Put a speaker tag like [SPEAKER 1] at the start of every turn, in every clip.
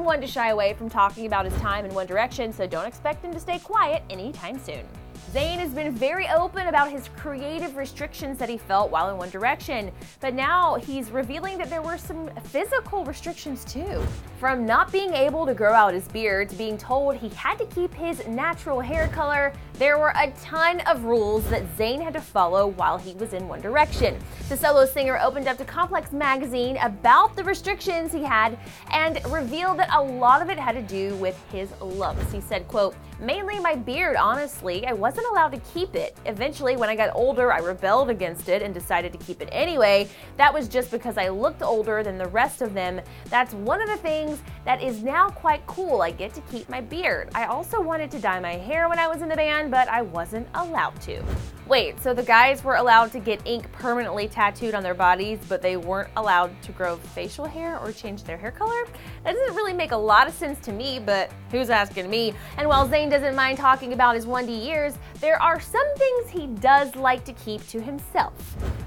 [SPEAKER 1] one to shy away from talking about his time in One Direction, so don't expect him to stay quiet anytime soon. Zayn has been very open about his creative restrictions that he felt while in One Direction, but now he's revealing that there were some physical restrictions too. From not being able to grow out his beard to being told he had to keep his natural hair color, there were a ton of rules that Zayn had to follow while he was in One Direction. The solo singer opened up to Complex magazine about the restrictions he had and revealed that a lot of it had to do with his looks. He said, quote, "Mainly my beard, honestly. I wasn't allowed to keep it. Eventually, when I got older, I rebelled against it and decided to keep it anyway. That was just because I looked older than the rest of them. That's one of the things that is now quite cool. I get to keep my beard. I also wanted to dye my hair when I was in the band, but I wasn't allowed to." Wait, so the guys were allowed to get ink permanently tattooed on their bodies, but they weren't allowed to grow facial hair or change their hair color? That doesn't really make a lot of sense to me, but who's asking me? And while Zayn doesn't mind talking about his 1D years, there are some things he does like to keep to himself,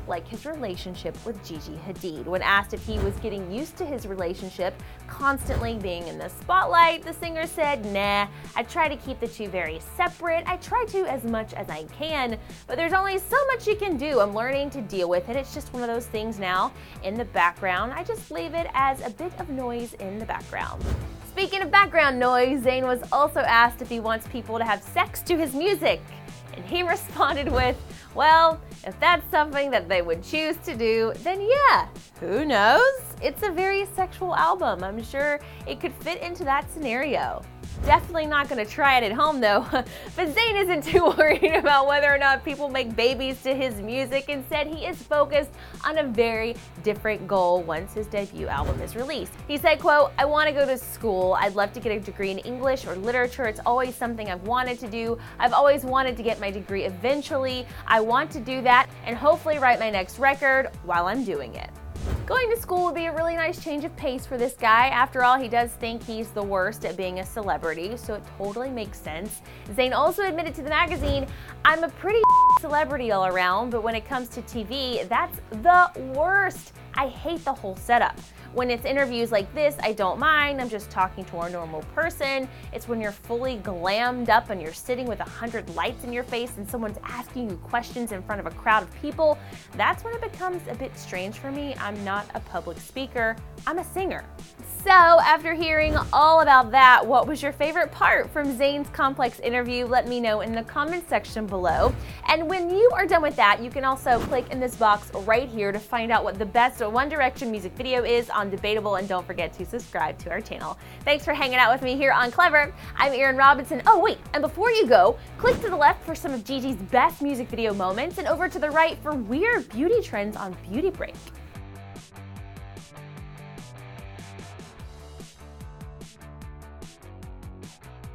[SPEAKER 1] like his relationship with Gigi Hadid. When asked if he was getting used to his relationship constantly being in the spotlight, the singer said, "Nah, I try to keep the two very separate. I try to as much as I can, but there's only so much you can do. I'm learning to deal with it. It's just one of those things now. In the background, I just leave it as a bit of noise in the background." Speaking of background noise, Zayn was also asked if he wants people to have sex to his music, and he responded with, "Well, if that's something that they would choose to do, then yeah, who knows? It's a very sexual album. I'm sure it could fit into that scenario." Definitely not going to try it at home though. But Zayn isn't too worried about whether or not people make babies to his music. Instead, he is focused on a very different goal once his debut album is released. He said, quote, "I want to go to school. I'd love to get a degree in English or literature. It's always something I've wanted to do. I've always wanted to get my degree eventually. I want to do that and hopefully write my next record while I'm doing it." Going to school would be a really nice change of pace for this guy. After all, he does think he's the worst at being a celebrity, so it totally makes sense. Zayn also admitted to the magazine, "I'm a pretty celebrity all around, but when it comes to TV, that's the worst. I hate the whole setup. When it's interviews like this, I don't mind. I'm just talking to a normal person. It's when you're fully glammed up and you're sitting with 100 lights in your face and someone's asking you questions in front of a crowd of people. That's when it becomes a bit strange for me. I'm not a public speaker. I'm a singer." So after hearing all about that, what was your favorite part from Zayn's Complex interview? Let me know in the comments section below. And when you are done with that, you can also click in this box right here to find out what the best One Direction music video is on Debatable, and don't forget to subscribe to our channel. Thanks for hanging out with me here on Clevver. I'm Erin Robinson. Oh wait, and before you go, click to the left for some of Gigi's best music video moments and over to the right for weird beauty trends on Beauty Break.